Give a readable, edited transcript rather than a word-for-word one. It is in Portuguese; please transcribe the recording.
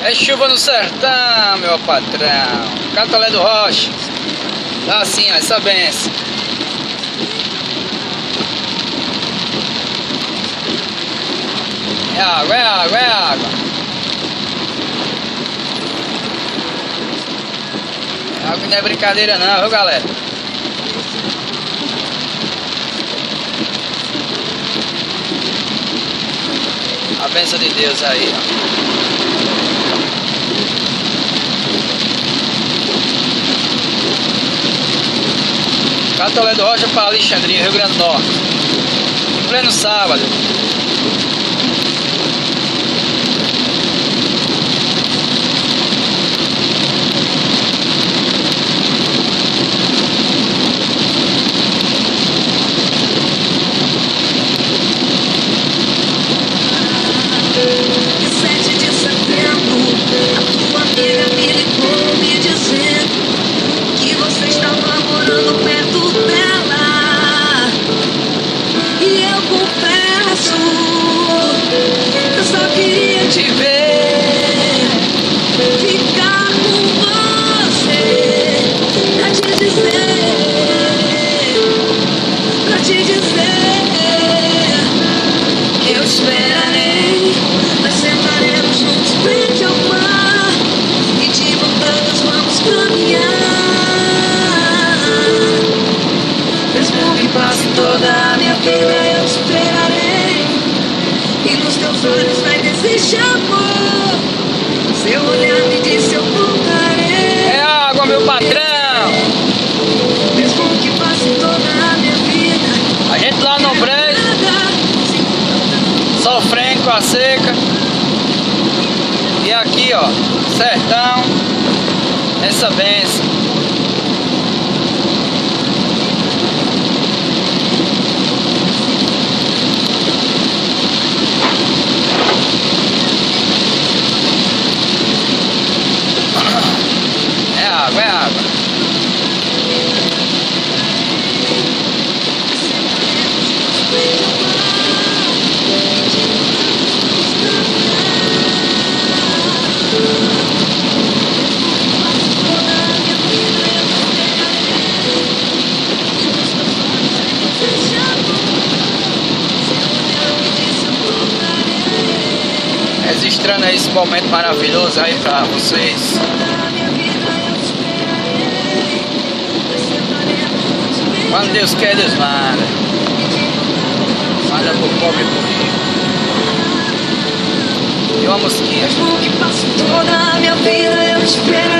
É chuva no sertão, meu patrão. Catolé do Rocha. Dá assim, ó, essa benção. É água, é água, é água. Água não é brincadeira não, viu, galera? A bênção de Deus aí, ó. Catolé do Rocha para Alexandria, Rio Grande do Norte. Em pleno sábado. Te ver, ficar com você, pra te dizer que eu esperarei, nós sentaremos juntos frente ao mar e de mão dadas vamos caminhar, mesmo que passe toda a minha vida eu esperarei e nos teus olhos vai desejar amor. Seu olhar me disse eu voltarei. É água, meu patrão. Mesmo que passe toda a minha vida. A gente lá no brejo, sofrendo com a seca. E aqui, ó, sertão, essa benção. É água, é água. Registrando esse momento maravilhoso aí pra vocês. Quando Deus quer, Deus manda. Manda pro pobre e pro rico. E uma mosquinha. Mesmo que passe toda a minha vida eu te espero.